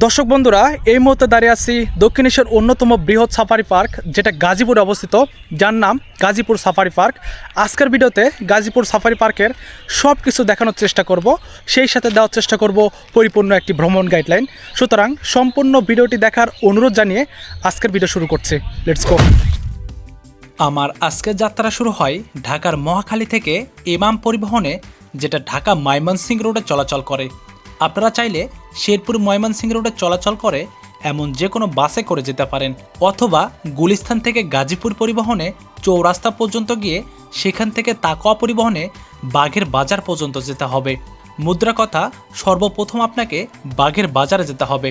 দর্শক বন্ধুরা, এই মুহূর্তে দাঁড়িয়ে আছি দক্ষিণ এশিয়ার অন্যতম বৃহৎ সাফারি পার্ক, যেটা গাজীপুরে অবস্থিত, যার নাম গাজীপুর সাফারি পার্ক। আজকের ভিডিওতে গাজীপুর সাফারি পার্কের সব কিছু দেখানোর চেষ্টা করব, সেই সাথে দেওয়ার চেষ্টা করব পরিপূর্ণ একটি ভ্রমণ গাইডলাইন। সুতরাং সম্পূর্ণ ভিডিওটি দেখার অনুরোধ জানিয়ে আজকের ভিডিও শুরু করছি। Let's go. আমার আজকের যাত্রা শুরু হয় ঢাকার মহাখালী থেকে ইমাম পরিবহনে, যেটা ঢাকা ময়মনসিংহ রোডে চলাচল করে। আপনারা চাইলে শেরপুর ময়মনসিংহ রোডে চলাচল করে এমন যে কোনো বাসে করে যেতে পারেন, অথবা গুলিস্তান থেকে গাজীপুর পরিবহনে চৌরাস্তা পর্যন্ত গিয়ে সেখান থেকে তাকওয়া পরিবহনে বাঘের বাজার পর্যন্ত যেতে হবে। মুদ্রা কথা, সর্বপ্রথম আপনাকে বাঘের বাজারে যেতে হবে।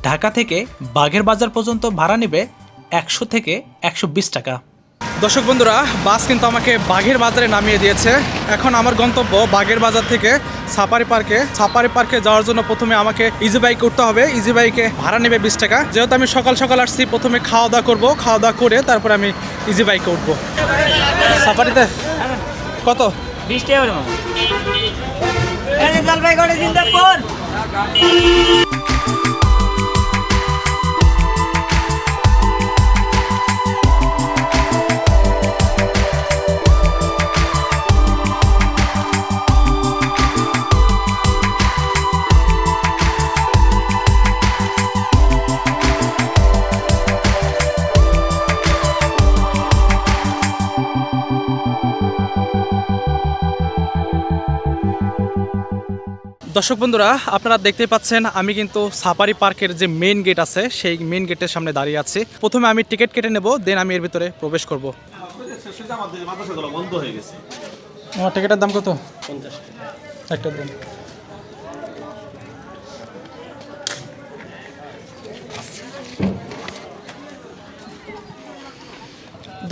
ঢাকা থেকে বাঘের বাজার পর্যন্ত ভাড়া নেবে 100 থেকে 120 টাকা। দর্শক বন্ধুরা, বাস কিন্তু আমাকে বাঘের বাজারে নামিয়ে দিয়েছে। এখন আমার গন্তব্য বাঘের বাজার থেকে সাফারি পার্কে। সাফারি পার্কে যাওয়ার জন্য প্রথমে আমাকে ইজি বাইকে উঠতে হবে। ইজি বাইকে ভাড়া নেবে 20 টাকা। যেহেতু আমি সকাল সকাল আসছি, প্রথমে খাওয়া দাওয়া করবো, খাওয়া দাওয়া করে তারপরে আমি ইজি বাইকে উঠবো। সাফারিতে কত? 20 টাকা করে মামা। এই জলপাইগুড়ি জিন্দাবাদ। দর্শক বন্ধুরা, আপনারা দেখতে পাচ্ছেন আমি কিন্তু সাফারি পার্কের যে মেইন গেট আছে সেই মেইন গেটের সামনে দাঁড়িয়ে আছি। প্রথমে আমি টিকিট কেটে নেব, দেন আমি এর ভিতরে প্রবেশ করব। আমার টিকিটের দাম কত? 50 টাকা একটা দাম।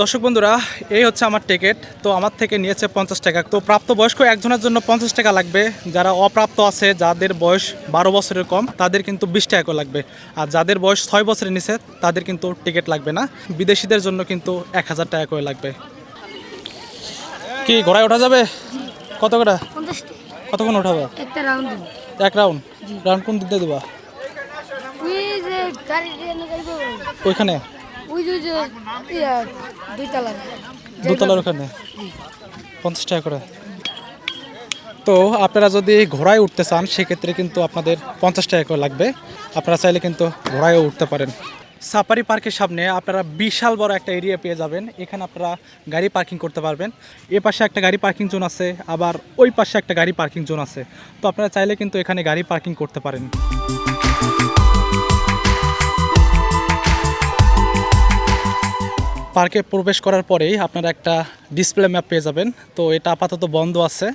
দর্শক বন্ধুরা, এই হচ্ছে আমার টিকিট। তো আমার থেকে নিয়েছে 50 টাকা। তো প্রাপ্তবয়স্ক একজনের জন্য 50 টাকা লাগবে। যারা অপ্রাপ্ত আছে, যাদের বয়স 12 বছরের কম, তাদের কিন্তু 20 টাকা করে লাগবে। আর যাদের বয়স 6 বছরের নিচে, তাদের কিন্তু টিকিট লাগবে না। বিদেশিদের জন্য কিন্তু 1000 টাকা করে লাগবে। কি ঘোড়ায় ওঠা যাবে? কত করে? 50 টাকা। কতক্ষণ ওঠাবো? একটা রাউন্ড দিন। এক রাউন্ড? রাউন্ড কোন দিক দিয়ে দেবা? ওই যে গাড়ি দিয়ে যাইবো ওইখানে ওই যে দুইতলা দোতলার ওখানে 50 টাকা করে। তো আপনারা যদি ঘোড়ায় উঠতে চান, সেক্ষেত্রে কিন্তু আপনাদের 50 টাকা করে লাগবে। আপনারা চাইলে কিন্তু ঘোড়ায়ও উঠতে পারেন। সাফারি পার্কের সামনে আপনারা বিশাল বড় একটা এরিয়া পেয়ে যাবেন। এখানে আপনারা গাড়ি পার্কিং করতে পারবেন। এ পাশে একটা গাড়ি পার্কিং জোন আছে, আবার ওই পাশে একটা গাড়ি পার্কিং জোন আছে। তো আপনারা চাইলে কিন্তু এখানে গাড়ি পার্কিং করতে পারেন। পার্কে প্রবেশ করার পরেই আপনারা একটা ডিসপ্লে ম্যাপ পেয়ে যাবেন। তো এটা আপাতত বন্ধ আছে।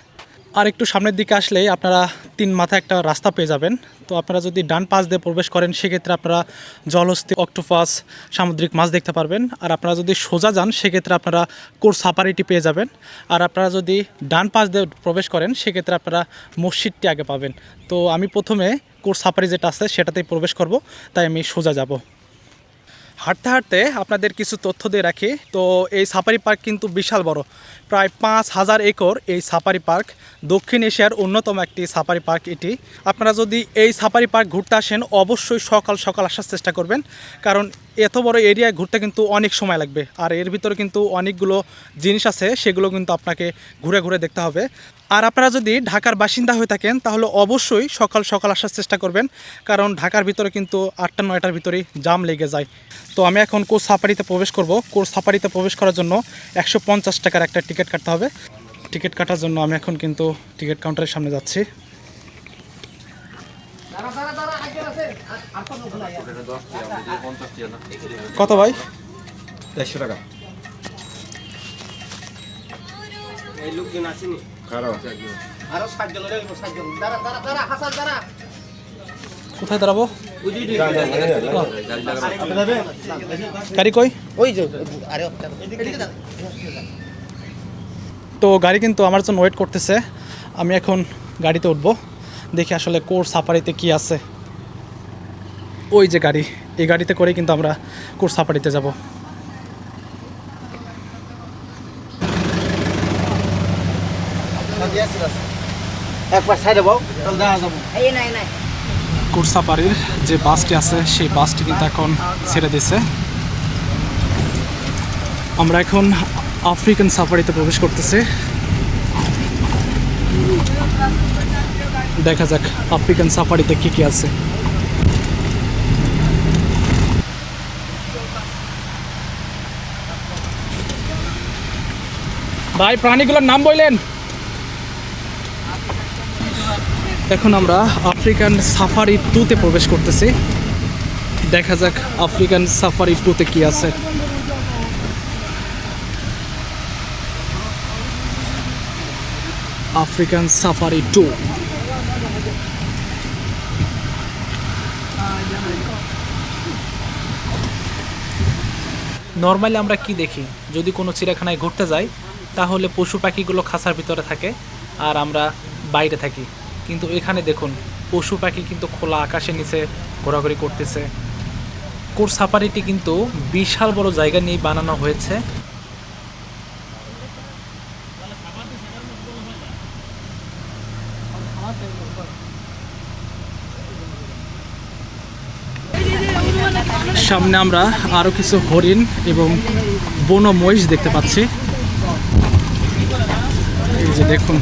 আর একটু সামনের দিকে আসলেই আপনারা 3 মাথায় একটা রাস্তা পেয়ে যাবেন। তো আপনারা যদি ডান পাশ দিয়ে প্রবেশ করেন, সেক্ষেত্রে আপনারা জলহস্তী, অক্টোপাস, সামুদ্রিক মাছ দেখতে পারবেন। আর আপনারা যদি সোজা যান, সেক্ষেত্রে আপনারা কোর্স সাফারিটি পেয়ে যাবেন। আর আপনারা যদি ডান পাশ দিয়ে প্রবেশ করেন, সেক্ষেত্রে আপনারা মসজিদটি আগে পাবেন। তো আমি প্রথমে কোর্স সাফারি যেটা আছে সেটাতেই প্রবেশ করব, তাই আমি সোজা যাব। হাঁটতে হাঁটতে আপনাদের কিছু তথ্য দিয়ে রাখি। তো এই সাফারি পার্ক কিন্তু বিশাল বড়, প্রায় 5000 একর এই সাফারি পার্ক। দক্ষিণ এশিয়ার অন্যতম একটি সাফারি পার্ক এটি। আপনারা যদি এই সাফারি পার্ক ঘুরতে আসেন, অবশ্যই সকাল সকাল আসার চেষ্টা করবেন, কারণ এত বড় এরিয়ায় ঘুরতে কিন্তু অনেক সময় লাগবে। আর এর ভিতরে কিন্তু অনেকগুলো জিনিস আছে, সেগুলো কিন্তু আপনাকে ঘুরে ঘুরে দেখতে হবে। আর আপনারা যদি ঢাকার বাসিন্দা হয়ে থাকেন, তাহলে অবশ্যই সকাল সকাল আসার চেষ্টা করবেন, কারণ ঢাকার ভিতরে কিন্তু 8টা-9টার ভিতরেই জাম লেগে যায়। তো আমি এখন কোর্স সাফারিতে প্রবেশ করব। কোর্স সাফারিতে প্রবেশ করার জন্য 150 টাকার একটা টিকিট কাটতে হবে। টিকিট কাটার জন্য আমি এখন কিন্তু টিকিট কাউন্টারের সামনে যাচ্ছি। কত ভাই? 100 টাকা। এই লোকজন আসেনি। খারাপ। আরো 60 জন লাগবে, 60 জন। দাঁড়া হাসান দাঁড়া। কোথায় দাঁড়াবো? ওই যে গাড়ি কই? ওই যে আরে এদিকে যা। তো গাড়ি কিন্তু আমার জন্য ওয়েট করতেছে। আমি এখন গাড়িতে উঠবো, দেখি আসলে কোর্স সাফারিতে কি আছে। ওই যে গাড়ি, এই গাড়িতে করেই কিন্তু আমরা কোর্স সাফারিতে যাব। একবার সাইডে বউ, তাহলে দেখা যাবো। এই নাই নাই কোর্স সাফারির যে বাসটি আছে সেই বাসটি কিন্তু এখন ছেড়ে দিছে। আমরা এখন আফ্রিকান সাফারিতে প্রবেশ করতেছি। দেখা যাক আফ্রিকান সাফারিতে কি কি আছে। ভাই প্রাণীগুলোর নাম বললেন। এখন আমরা আফ্রিকান সাফারি 2-তে প্রবেশ করতেছি। দেখা যাক আফ্রিকান সাফারি 2-তে কি আছে। African safari 2। নর্মালি আমরা কি দেখি, যদি কোনো চিড়িয়াখানায় ঘুরতে যাই তাহলে পশু পাখিগুলো খাঁচার ভিতরে থাকে আর আমরা বাইরে থাকি, কিন্তু এখানে দেখুন পশু পাখি কিন্তু খোলা আকাশের নিচে ঘোরাঘুরি করতেছে। কোর্স সাফারিটি কিন্তু বিশাল বড় জায়গা নিয়ে বানানো হয়েছে। সামনে আমরা আরো কিছু হরিণ এবং বন্য মহিষ দেখতে পাচ্ছি। এই যে দেখুন,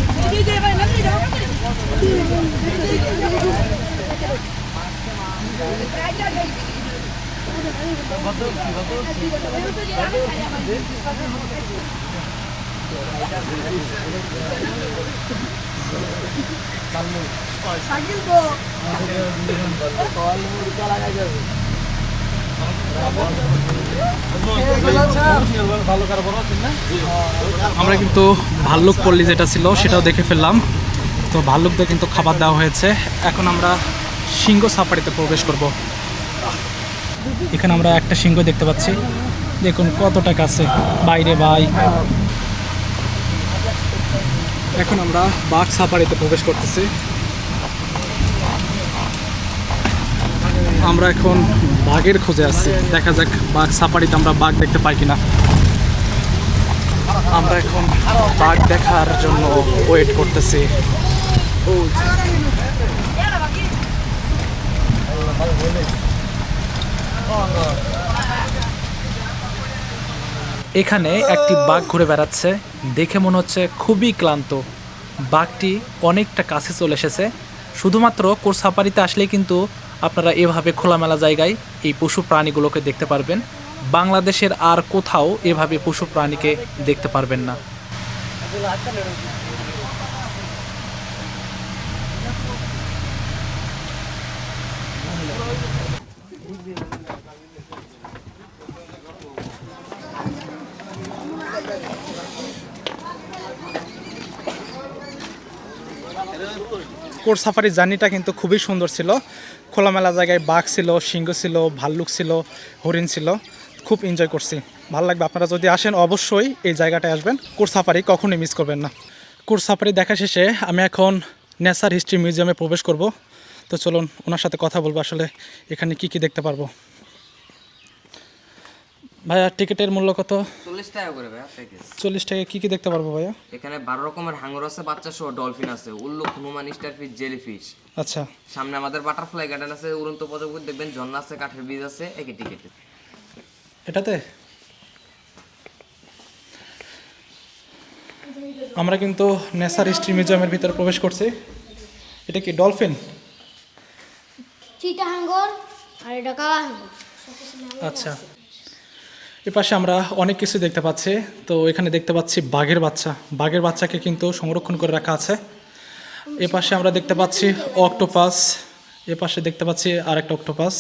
আমরা কিন্তু ভাল্লুক পল্লী যেটা ছিল সেটাও দেখে ফেললাম। তো ভাল্লুকদের কিন্তু খাবার দেওয়া হয়েছে। এখন আমরা সিংহ সাফারিতে প্রবেশ করব। এখানে আমরা একটা সিংহ দেখতে পাচ্ছি, দেখুন কতটা কাছে বাইরে ভাই। এখন আমরা বাঘ সাফারিতে প্রবেশ করতেছি। আমরা এখন বাঘের খোঁজে আছি, দেখা যাক বাঘ সাফারিতে আমরা বাঘ দেখতে পাই কিনা। আমরা এখন বাঘ দেখার জন্য ওয়েট করতেছি। এখানে একটি বাঘ ঘুরে বেড়াচ্ছে, দেখে মনে হচ্ছে খুবই ক্লান্ত। বাঘটি অনেকটা কাছে চলে এসেছে। শুধুমাত্র কোর্স সাফারিতে আসলেই কিন্তু আপনারা এভাবে খোলামেলা জায়গায় এই পশু প্রাণীগুলোকে দেখতে পারবেন। বাংলাদেশের আর কোথাও এভাবে পশু প্রাণীকে দেখতে পারবেন না। কোর্স সাফারির জার্নিটা কিন্তু খুবই সুন্দর ছিল। খোলামেলা জায়গায় বাঘ ছিল, সিংহ ছিল, ভাল্লুক ছিল, হরিণ ছিল। খুব এনজয় করছি, ভালো লাগবে। আপনারা যদি আসেন অবশ্যই এই জায়গাটায় আসবেন। কোর্স সাফারি কখনোই মিস করবেন না। কোর্স সাফারি দেখা শেষে আমি এখন ন্যাচার হিস্ট্রি মিউজিয়ামে প্রবেশ করব। তো চলুন ওনার সাথে কথা বলবো, আসলে এখানে কি কি দেখতে পারবো। ভাইয়া টিকিটের মূল্য কত? 40 টাকা করে ভাইয়া প্যাকেজ। 40 টাকা। কি কি দেখতে পারবো ভাইয়া? এখানে 12 রকমের হাঙ্গর আছে, বাচ্চা সহ ডলফিন আছে, উল্লুক, হনুমান, স্টারফিশ, জেলিফিশ। আচ্ছা, সামনে আমাদের বাটারফ্লাই গার্ডেন আছে, উড়ন্ত প্রজাপতি দেখবেন, ঝর্ণা আছে, কাঠের বীজ আছে, একই টিকেটে। এটাতে আমরা কিন্তু ন্যাচার হিস্ট্রি মিউজিয়ামের ভিতরে প্রবেশ করছি। এটা কি ডলফিন? চিতা হাঙ্গর আর এটা কালা হাঙ্গর। আচ্ছা, এ পাশে আমরা অনেক কিছু দেখতে পাচ্ছি। তো এখানে দেখতে পাচ্ছি বাঘের বাচ্চা। বাঘের বাচ্চাকে কিন্তু সংরক্ষণ করে রাখা আছে। এ পাশে আমরা দেখতে পাচ্ছি অক্টোপাস। এ পাশে দেখতে পাচ্ছি আরেকটা অক্টোপাস।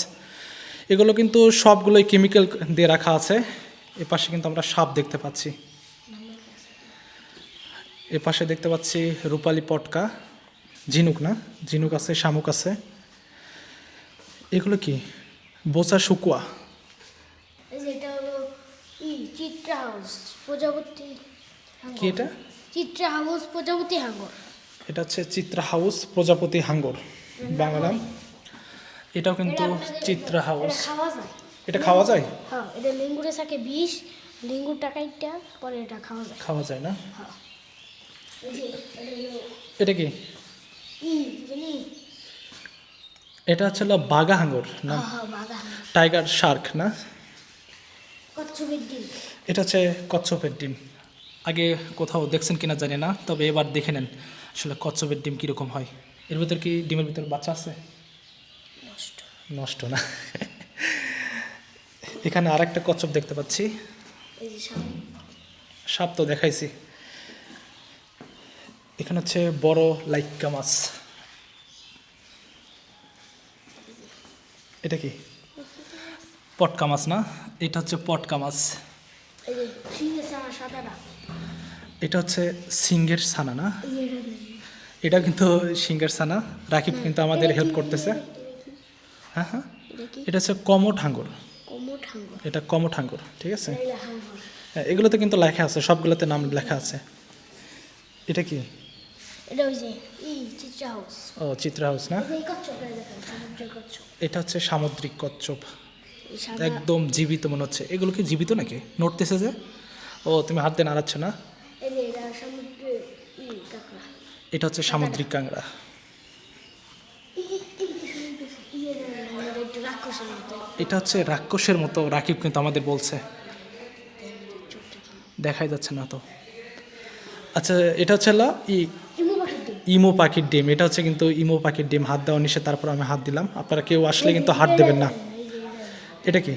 এগুলো কিন্তু সবগুলোই কেমিক্যাল দিয়ে রাখা আছে। এ পাশে কিন্তু আমরা সাপ দেখতে পাচ্ছি। এ পাশে দেখতে পাচ্ছি রূপালী পটকা, ঝিনুক না, ঝিনুক আছে, শামুক আছে। এগুলো কি? বোচা শুকুয়া। এটা হলো চিত্রা হাউস প্রজাপতি। কি এটা? চিত্রা হাউস প্রজাপতি হাঙ্গর। এটা হচ্ছে চিত্রা হাউস প্রজাপতি হাঙ্গর বাংলা। এটাও কিন্তু চিত্রা হাউস। খাওয়া যায়। এটা খাওয়া যায়? হ্যাঁ, এটা লিঙ্গুরে থাকে বিষ, লিঙ্গুর টাকাইটা পরে এটা খাওয়া যায়। খাওয়া যায় না? এই যে এটা হলো এটা কি? জানি এটা হচ্ছে হলো বাঘা হাঙ্গর না বাঘা টাইগার শার্ক না? কচ্ছপের ডিম। এটা হচ্ছে কচ্ছপের ডিম। আগে কোথাও দেখছেন কিনা জানি না, তবে এবার দেখে নেন আসলে কচ্ছপের ডিম কীরকম হয়। এর ভিতর কি ডিমের ভিতর বাচ্চা আছে? নষ্ট। নষ্ট না। এখানে আরেকটা কচ্ছপ দেখতে পাচ্ছি। এই যে সাপ। সাপ তো দেখাইছি। এখানে হচ্ছে বড় লাইক্কা মাছ। এটা কি? পটকা মাছ না? এটা হচ্ছে পটকা মাছ। এই যে সিংহের ছানা সাদাটা। এটা হচ্ছে সিংহের ছানা না? এই যে এটা দেখি। এটা কিন্তু সিংহের ছানা। রাকিব কিন্তু আমাদের এটা হেল্প কি? করতেছে। এটা কি? হ্যাঁ হ্যাঁ, এটা কি? এটা হচ্ছে কমট হাঙ্গর। কোমর হাঙ্গর। এটা কমট হাঙ্গর, ঠিক আছে। এটা হাঙ্গর। হ্যাঁ, এগুলোতে কিন্তু লেখা আছে, সবগুলোতে নাম লেখা আছে। এটা কি? এটা ওই যে চিত্রা হাউস। ও চিত্রা হাউস না? এই যে এই কচ্ছপটা দেখেন, সমুদ্রের কচ্ছপ। এটা হচ্ছে সামুদ্রিক কচ্ছপ, এই সাদা। একদম জীবিত মনে হচ্ছে। এগুলো কি জীবিত নাকি? নড়তেছে যে। ও তুমি হাত দিয়ে নাড়াচ্ছ না? এই যে এটা সমুদ্রের কাঁকড়া। এটা হচ্ছে সামুদ্রিক কাংড়া। একটু রাক্ষসের মতো। এটা হচ্ছে রাক্ষসের মতো, রাকিব কিন্তু আমাদের বলছে। দেখাই যাচ্ছে না তো। আচ্ছা, এটা হচ্ছে হলো ইমু পাখির ডিম। ইমো পাখির ডিম। এটা হচ্ছে কিন্তু ইমো পাখির ডিম। হাত দেওয়া নিষেধ, তারপর আমি হাত দিলাম। আপনারা কেউ আসলে কিন্তু হাত দেবেন না। এটা কি?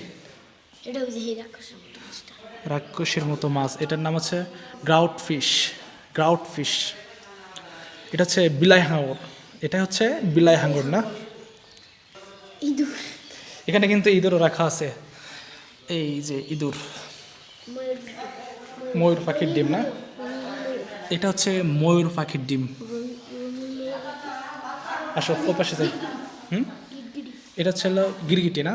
এটা ওই যে এই রাক্ষসের মতো মাছটা। রাক্ষসের মতো মাছ। এটার নাম হচ্ছে গ্রাউট ফিশ। Grout fish. এটা হচ্ছে বিলাই হাঙর। এটা হচ্ছে বিলাই হাঙর না? ইঁদুর। এখানে কিন্তু ইঁদুরও রাখা আছে। এই যে ইঁদুর, ময়ূর। ময়ূর পাখির ডিম না? এটা হচ্ছে ময়ূর পাখির ডিম। আসো ও পাশে যাই। হুম, এটা হচ্ছে হলো গিরগিটি না?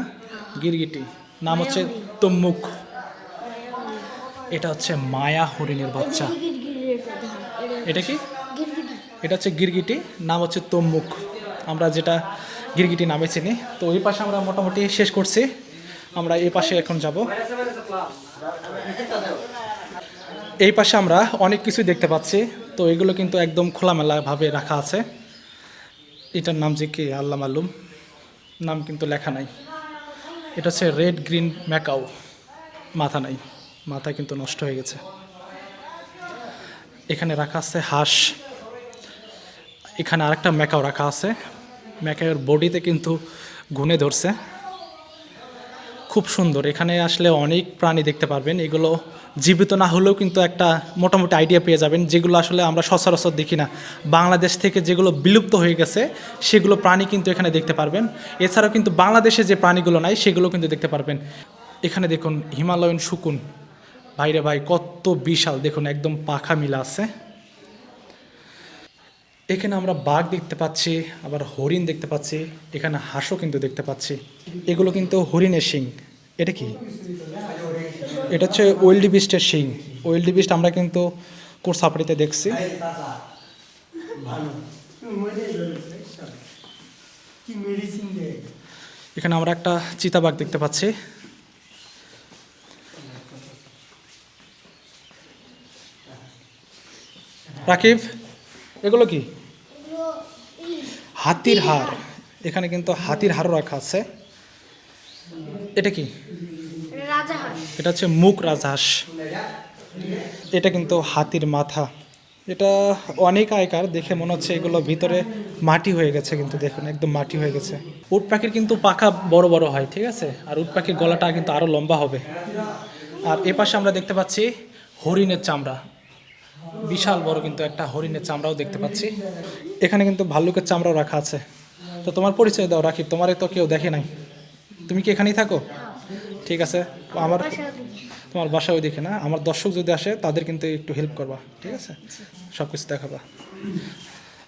গিরগিটি। নাম হচ্ছে তমুক। এটা হচ্ছে মায়া হরিণের বাচ্চা। এটা কি? এটা হচ্ছে গিরগিটি, নাম হচ্ছে তমুক। আমরা যেটা গিরগিটি নামে চিনি। তো ওই পাশে আমরা মোটামুটি শেষ করছি। আমরা এই পাশে এখন যাব। এই পাশে আমরা অনেক কিছু দেখতে পাচ্ছি। তো এগুলো কিন্তু একদম খোলামেলাভাবে রাখা আছে। এটার নাম যে কি আল্লাহ মালুম, নাম কিন্তু লেখা নাই। এটা হচ্ছে রেড গ্রিন ম্যাকাও। মাথা নাই, মাথা কিন্তু নষ্ট হয়ে গেছে। এখানে রাখা আছে হাঁস। এখানে আরেকটা ম্যাকাও রাখা আছে। ম্যাকাওর বডিতে কিন্তু গুনে ধরছে। খুব সুন্দর। এখানে আসলে অনেক প্রাণী দেখতে পারবেন। এগুলো জীবিত না হলেও কিন্তু একটা মোটামুটি আইডিয়া পেয়ে যাবেন, যেগুলো আসলে আমরা সচরাচর দেখি না। বাংলাদেশ থেকে যেগুলো বিলুপ্ত হয়ে গেছে সেগুলো প্রাণী কিন্তু এখানে দেখতে পারবেন। এছাড়াও কিন্তু বাংলাদেশে যে প্রাণীগুলো নাই সেগুলো কিন্তু দেখতে পারবেন। এখানে দেখুন হিমালয়ান শকুন। ভাইরে ভাই কত বিশাল, দেখুন একদম পাখা মিলা আছে। এখানে আমরা বাঘ দেখতে পাচ্ছি, আবার হরিণ দেখতে পাচ্ছি। এখানে হাঁসও কিন্তু দেখতে পাচ্ছি। এগুলো কিন্তু হরিণের শিং। এটা কি? এটা হচ্ছে ওয়েল্ড বিস্টের শিং। ওয়েল্ড বিস্ট আমরা কিন্তু কোর সাফারিতে দেখছি। এখানে আমরা একটা চিতাবাঘ দেখতে পাচ্ছি। রাকিব, এগুলো কি? হাতির হাড়। এখানে কিন্তু হাতির হাড়ও রাখা আছে। এটা কি? রাজাহাঁস। এটা হচ্ছে মুখ রাজহাঁস। এটা কিন্তু হাতির মাথা। এটা অনেক আয়কার, দেখে মনে হচ্ছে এগুলো ভিতরে মাটি হয়ে গেছে, কিন্তু দেখুন একদম মাটি হয়ে গেছে। উট পাখির কিন্তু পাখা বড় বড় হয়, ঠিক আছে, আর উট পাখির গলাটা কিন্তু আরও লম্বা হবে। আর এ পাশে আমরা দেখতে পাচ্ছি হরিণের চামড়া। বিশাল বড় কিন্তু একটা হরিণের চামড়াও দেখতে পাচ্ছি। এখানে কিন্তু ভাল্লুকের চামড়াও রাখা আছে। তো তোমার পরিচয় দাও রাকিব, তোমারে তো কেউ দেখে নাই। তুমি কি এখানেই থাকো? ঠিক আছে, আমার তোমার বাসা ওই দেখে না। আমার দর্শক যদি আসে তাদের কিন্তু একটু হেল্প করবা, ঠিক আছে, সব কিছু দেখাবা।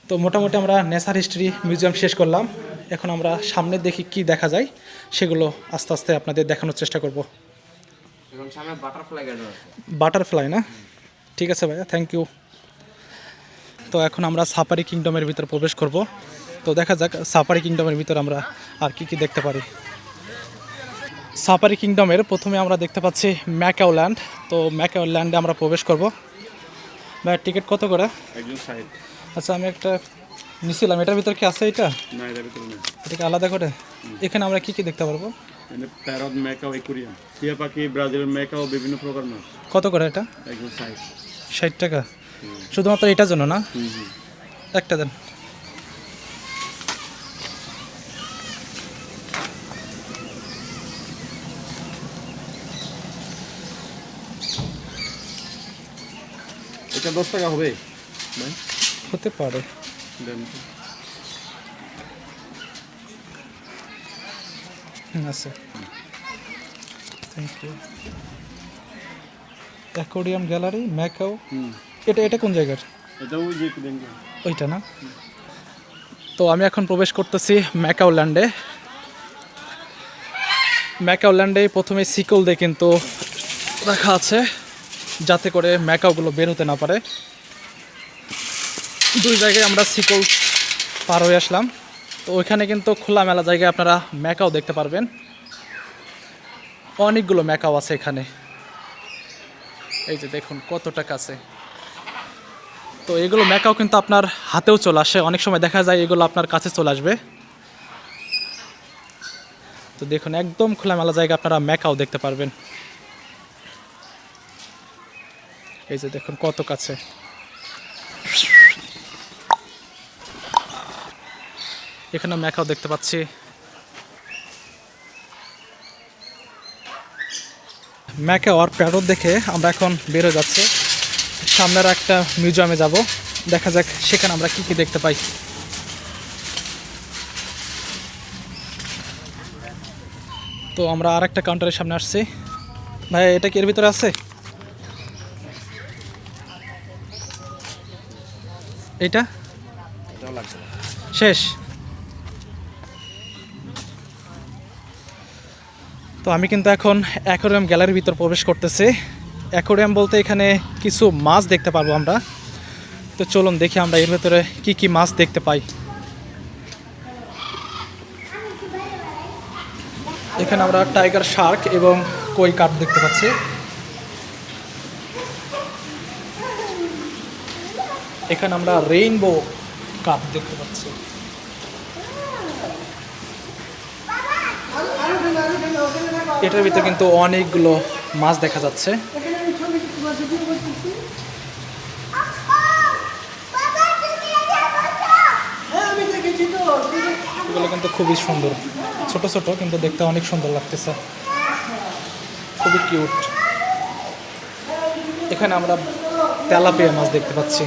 তো মোটামুটি আমরা ন্যাচার হিস্ট্রি মিউজিয়াম শেষ করলাম। এখন আমরা সামনে দেখি কি দেখা যায়, সেগুলো আস্তে আস্তে আপনাদের দেখানোর চেষ্টা করব। এখন সামনে বাটারফ্লাই গার্ডেন আছে। বাটারফ্লাই না? ঠিক আছে ভাইয়া, থ্যাংক ইউ। তো এখন আমরা সাফারি কিংডমের ভিতর প্রবেশ করব। তো দেখা যাক সাফারি কিংডমের ভিতর আমরা আর কি কি দেখতে পারি। সাফারি কিংডমের প্রথমে আমরা দেখতে পাচ্ছি ম্যাকাও ল্যান্ড। তো ম্যাকাও ল্যান্ডে আমরা প্রবেশ করব। ভাই টিকিট কত করে? একজন সাইড। আচ্ছা, আমি একটা নিছিলাম, এটার ভিতর কি আছে এটা? না এটার ভিতরে নেই। এটাকে আলাদা করে এখানে আমরা কি কি দেখতে পারবো? এখানে প্যারট, ম্যাকাও, একুরিয়াম, টিয়া পাখি, ব্রাজিলের ম্যাকাও, বিভিন্ন প্রকার মাছ। কত করে এটা? একদম সাইজ। 60 টাকা শুধুমাত্র এটার জন্য না? একটা দেন। এটা 10 টাকা হবে ভাই? হতে পারে। দেন। আছে, thank you. Aquarium gallery Macau, এটা কোন জায়গার? এটা ওই যে দেন। ওইটা না? তো আমি এখন প্রবেশ করতেছি ম্যাকাও ল্যান্ডে। ম্যাকাও ল্যান্ডে প্রথমে সিকল দিয়ে কিন্তু রাখা আছে যাতে করে ম্যাকাওগুলো বেরোতে না পারে। দুই জায়গায় আমরা সিকল পার হয়ে আসলাম। তো ওইখানে কিন্তু খোলামেলা জায়গায় আপনারা ম্যাকাও দেখতে পারবেন। অনেকগুলো ম্যাকাও আছে এখানে, এই যে দেখুন কতটা কাছে। তো এগুলো ম্যাকাও কিন্তু আপনার হাতেও চলে আসে, অনেক সময় দেখা যায় এগুলো আপনার কাছে চলে আসবে। তো দেখুন একদম খোলামেলা জায়গা আপনারা ম্যাকাও দেখতে পারবেন। এই যে দেখুন কত কাছে। এখানে ম্যাকাও দেখতে পাচ্ছি। ম্যাকাও আর প্যারট দেখে আমরা এখন বের হয়ে যাচ্ছি। সামনের একটা মিউজিয়ামে যাব, দেখা যাক সেখানে আমরা কি কি দেখতে পাই। তো আমরা আর একটা কাউন্টারের সামনে আসছি। ভাই এটা কি এর ভিতরে আছে? এটা শেষ? তো আমি কিন্তু এখন অ্যাকোয়ারিয়াম গ্যালারির ভিতর প্রবেশ করতেছি। অ্যাকোয়ারিয়াম বলতে এখানে কিছু মাছ দেখতে পারবো আমরা। তো চলুন দেখি আমরা এর ভেতরে কি কি মাছ দেখতে পাই। এখানে আমরা টাইগার শার্ক এবং কই কাপ দেখতে পাচ্ছি। এখানে আমরা রেইনবো কাপ দেখতে পাচ্ছি। এটার ভিতরে কিন্তু অনেকগুলো মাছ দেখা যাচ্ছে। এগুলো কিন্তু খুবই সুন্দর, ছোট ছোট কিন্তু দেখতে অনেক সুন্দর লাগতেছে, খুবই কিউট। এখানে আমরা তেলাপিয়া মাছ দেখতে পাচ্ছি।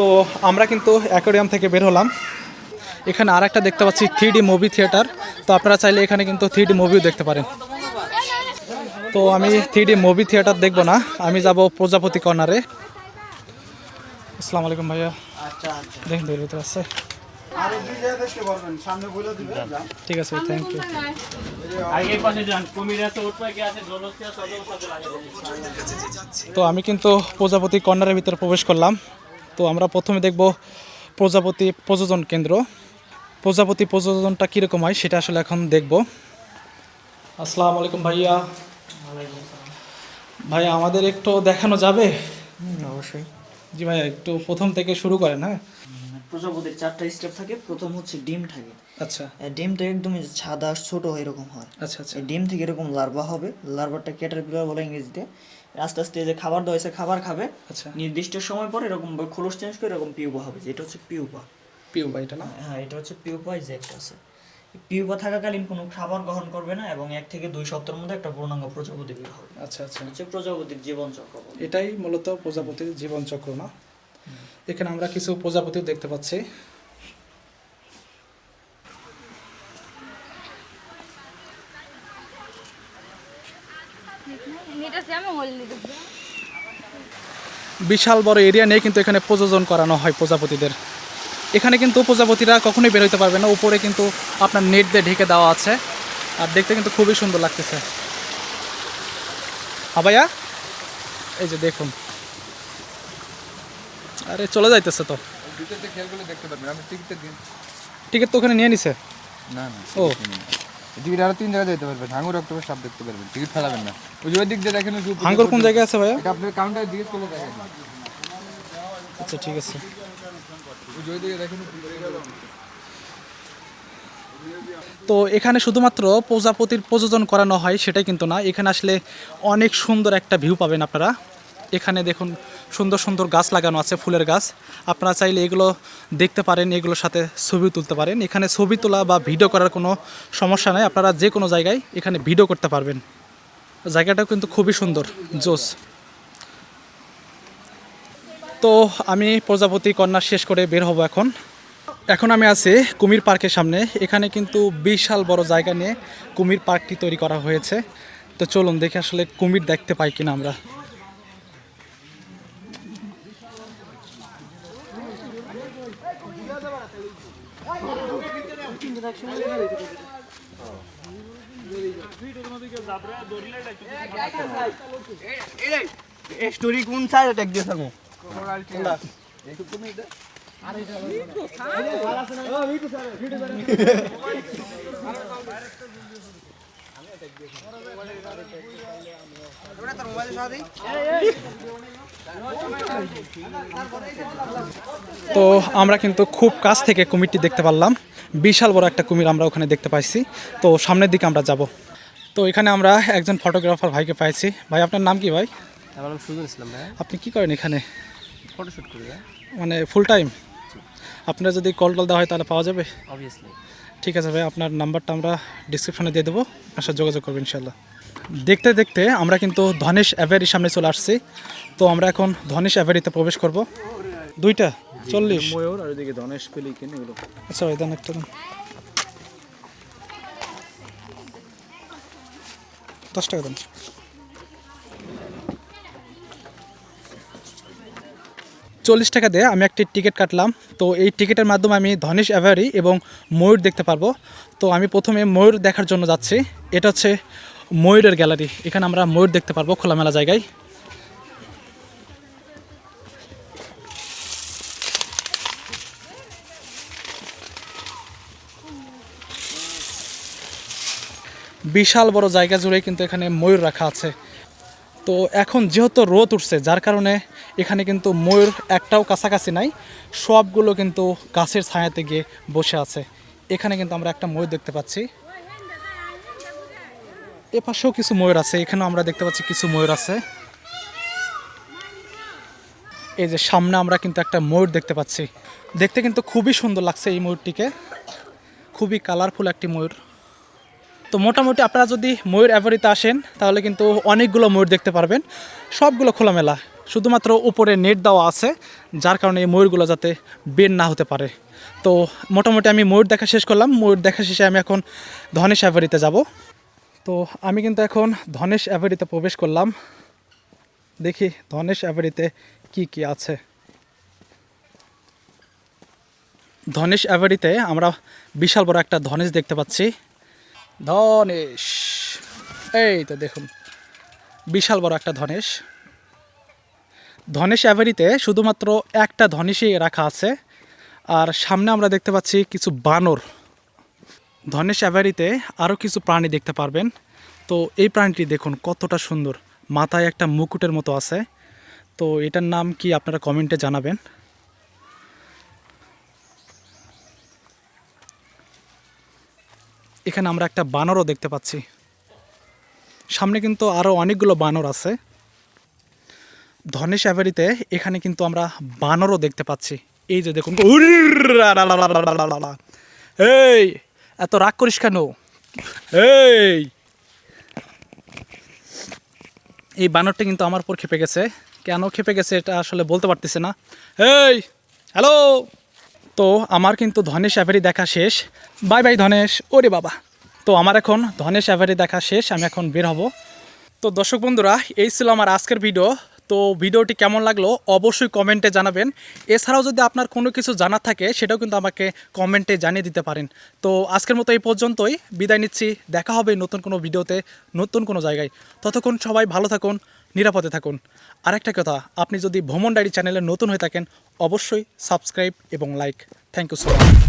তো আমরা কিন্তু অ্যাকোয়ারিয়াম থেকে বের হলাম। এখানে আর একটা দেখতে পাচ্ছি 3D মুভি থিয়েটার। তো আপনারা চাইলে এখানে কিন্তু 3D মুভিও দেখতে পারেন। তো আমি 3D মুভি থিয়েটার দেখবো না, আমি যাব প্রজাপতি কর্নারে। আসসালামু আলাইকুম ভাইয়া। আচ্ছা আচ্ছা দেখুন এর ভিতরে আছে। আরে দুই জায়গা দেখতে পারবেন, সামনে বলে দিবেন। ঠিক আছে, থ্যাংক ইউ। আগে পাশে যান, কুমির আছে, ওট পাখি আছে, জলহস্তি আছে, সব সাথে লাগে। তো আমি কিন্তু প্রজাপতি কর্নারের ভিতরে প্রবেশ করলাম। তো আমরা প্রথমে দেখব প্রজাপতি প্রযোজন কেন্দ্র। প্রজাপতি প্রযোজনটা কীরকম হয় সেটা আসলে এখন দেখব। আসসালামু আলাইকুম ভাইয়া। ভাইয়া আমাদের একটু দেখানো যাবে? অবশ্যই। জি ভাইয়া, একটু প্রথম থেকে শুরু করেন। হ্যাঁ প্রজাপতির 4টা স্টেপ থাকে। প্রথম হচ্ছে ডিম থাকে। আচ্ছা ডিমটা একদমই সাদা ছোট এরকম হয়। আচ্ছা আচ্ছা এই ডিম থেকে এরকম লার্ভা হবে। লার্ভাটা ক্যাটারপিলার বলে ইংরেজিতে। আস্তে আস্তে যে খাবার দেওয়া হয়েছে খাবার খাবে। আচ্ছা নির্দিষ্ট সময় পর এরকম খোলস চেঞ্জ করে এরকম পিউপা হবে, যেটা হচ্ছে পিউপা। পিউপা এটা না? হ্যাঁ, এটা হচ্ছে পিউপা। এই যে একটা আছে, পিউপা থাকাকালীন কোনো খাবার গ্রহণ করবে না এবং 1 থেকে 2 সপ্তাহের মধ্যে একটা পূর্ণাঙ্গ প্রজাপতি বের হবে। আচ্ছা আচ্ছা, হচ্ছে প্রজাপতির জীবনচক্র বলে। এটাই মূলত প্রজাপতির জীবনচক্র না? এখানে আমরা কিছু প্রজাপতিও দেখতে পাচ্ছি। বিশাল বড় এরিয়া নিয়ে কিন্তু এখানে প্রযোজন করানো হয় প্রজাপতিদের। এখানে কিন্তু প্রজাপতিরা কখনোই বের হইতে পারবে না, উপরে কিন্তু আপনার নেট দিয়ে ঢেকে দেওয়া আছে। আর দেখতে কিন্তু খুবই সুন্দর লাগতেছে। ভাইয়া এই যে দেখুন, আরে চলে যাইতেছে তো। ভিতরে খেয়াল করলে দেখতে পারবেন। আপনি টিকিটটা দিন। টিকিট তো ওখানে নিয়ে নিছে। না না, ও টিকিট আরো 3 জায়গায় যেতে পারবেন, হাঙ্গুর অক্টোপাস সব দেখতে পারবেন, টিকিট ফেলাবেন না। ওই যে ওই দিক দিয়ে দেখেন, ওই যে উপরে হাঙ্গর কোন জায়গায় আছে ভাইয়া? এটা আপনার কাউন্টারে জিজ্ঞেস করলে দেখেন। আচ্ছা ঠিক আছে। ওই যে ওই দিকে দেখেন। তো এখানে শুধুমাত্র প্রজাপতির প্রযোজন করানো হয় সেটাই কিন্তু না, এখানে আসলে অনেক সুন্দর একটা ভিউ পাবেন আপনারা। এখানে দেখুন সুন্দর সুন্দর গাছ লাগানো আছে, ফুলের গাছ। আপনারা চাইলে এগুলো দেখতে পারেন, এগুলোর সাথে ছবি তুলতে পারেন। এখানে ছবি তোলা বা ভিডিও করার কোনো সমস্যা নেই, আপনারা যে কোনো জায়গায় এখানে ভিডিও করতে পারবেন। জায়গাটাও কিন্তু খুবই সুন্দর, জোস। তো আমি প্রজাপতি কন্যা শেষ করে বের হব এখন। এখন আমি আছি কুমির পার্কের সামনে। এখানে কিন্তু বিশাল বড় জায়গা নিয়ে কুমির পার্কটি তৈরি করা হয়েছে। তো চলুন দেখি আসলে কুমির দেখতে পাই কিনা আমরা। স্টোরি কোন সাইড ট্যাগ দিয়ে থাকো তো আমরা কিন্তু খুব কাছ থেকে কুমিরটি দেখতে পারলাম। বিশাল বড় একটা কুমির আমরা ওখানে দেখতে পাইছি। তো সামনের দিকে আমরা যাব। তো এখানে আমরা একজন ফটোগ্রাফার ভাইকে পাইছি। ভাই আপনার নাম কি ভাই? আমার নাম সুজন ইসলাম ভাই, আপনি কি করেন এখানে? ফটোশুট করি ভাই। মানে ফুল টাইম? আপনার যদি কল দেওয়া হয় তাহলে পাওয়া যাবে? অবভিয়াসলি। ঠিক আছে ভাই, আপনার নাম্বারটা আমরা ডিসক্রিপশনে দিয়ে দেবো, আপনার সাথে যোগাযোগ করবেন ইনশাল্লাহ। দেখতে দেখতে আমরা কিন্তু ধনেশ অ্যাভারির সামনে চলে আসছি। তো আমরা এখন ধনেশ অ্যাভারিতে প্রবেশ করব। 2টা 40 ময়ূর আর এদিকে ধনেশ পেলিকেন এগুলো। আচ্ছা ভাই দেন একটা দেন, 10 টাকা দেন। $40 টাকা দিয়ে আমি একটি টিকিট কাটলাম। তো এই টিকিটের মাধ্যমে আমি ধনেশ অ্যাভারি এবং ময়ূর দেখতে পারবো। তো আমি প্রথমে ময়ূর দেখার জন্য যাচ্ছি। এটা হচ্ছে ময়ূরের গ্যালারি, এখানে আমরা ময়ূর দেখতে পারবো খোলামেলা জায়গায়। বিশাল বড় জায়গা জুড়ে কিন্তু এখানে ময়ূর রাখা আছে। তো এখন যেহেতু রোদ উঠছে, যার কারণে এখানে কিন্তু ময়ূর একটাও কাছাকাছি নাই, সবগুলো কিন্তু গাছের ছায়াতে গিয়ে বসে আছে। এখানে কিন্তু আমরা একটা ময়ূর দেখতে পাচ্ছি, এ পাশেও কিছু ময়ূর আছে, এখানেও আমরা দেখতে পাচ্ছি কিছু ময়ূর আছে। এই যে সামনে আমরা কিন্তু একটা ময়ূর দেখতে পাচ্ছি, দেখতে কিন্তু খুবই সুন্দর লাগছে এই ময়ূরটিকে, খুবই কালারফুল একটি ময়ূর। তো মোটামুটি আপনারা যদি ময়ূর অ্যাভারিতে আসেন তাহলে কিন্তু অনেকগুলো ময়ূর দেখতে পারবেন, সবগুলো খোলামেলা, শুধুমাত্র উপরে নেট দেওয়া আছে, যার কারণে এই ময়ূরগুলো যাতে বের না হতে পারে। তো মোটামুটি আমি ময়ূর দেখা শেষ করলাম। ময়ূর দেখা শেষে আমি এখন ধনেশ অ্যাভারিতে যাব। তো আমি কিন্তু এখন ধনেশ অ্যাভারিতে প্রবেশ করলাম, দেখি ধনেশ অ্যাভারিতে কি কি আছে। ধনেশ অ্যাভারিতে আমরা বিশাল বড় একটা ধনেশ দেখতে পাচ্ছি। ধনেশ, এই তো দেখুন বিশাল বড় একটা ধনেশ। ধনেশ অ্যাভারিতে শুধুমাত্র একটা ধনেশই রাখা আছে, আর সামনে আমরা দেখতে পাচ্ছি কিছু বানর। ধনেশ অ্যাভারিতে আরও কিছু প্রাণী দেখতে পারবেন। তো এই প্রাণীটি দেখুন কতটা সুন্দর, মাথায় একটা মুকুটের মতো আছে। তো এটার নাম কি আপনারা কমেন্টে জানাবেন। এখানে আমরা একটা বানরও দেখতে পাচ্ছি, সামনে কিন্তু আরও অনেকগুলো বানর আছে। ধনেশ অ্যাভারিতে এখানে কিন্তু আমরা বানরও দেখতে পাচ্ছি, এই যে দেখুন। এই এত রাগ করিস কেন? এই বানরটা কিন্তু আমার উপর খেপে গেছে, কেন খেপে গেছে এটা আসলে বলতে পারতেছে না। এই হ্যালো, তো আমার কিন্তু ধনেশ অ্যাভারি দেখা শেষ। বাই বাই ধনেশ, ওরে বাবা। তো আমার এখন ধনেশ অ্যাভারি দেখা শেষ, আমি এখন বের হব। তো দর্শক বন্ধুরা, এই ছিল আমার আজকের ভিডিও। তো ভিডিওটি কেমন লাগলো অবশ্যই কমেন্টে জানাবেন। এছাড়াও যদি আপনার কোনো কিছু জানার থাকে সেটাও কিন্তু আমাকে কমেন্টে জানিয়ে দিতে পারেন। তো আজকের মতো এই পর্যন্তই, বিদায় নিচ্ছি। দেখা হবে নতুন কোনো ভিডিওতে, নতুন কোনো জায়গায়। ততক্ষণ সবাই ভালো থাকুন, নিরাপদে থাকুন। আরেকটা কথা, আপনি যদি ভ্রমণ ডায়েরি চ্যানেলে নতুন হয়ে থাকেন অবশ্যই সাবস্ক্রাইব এবং like. Thank you so much.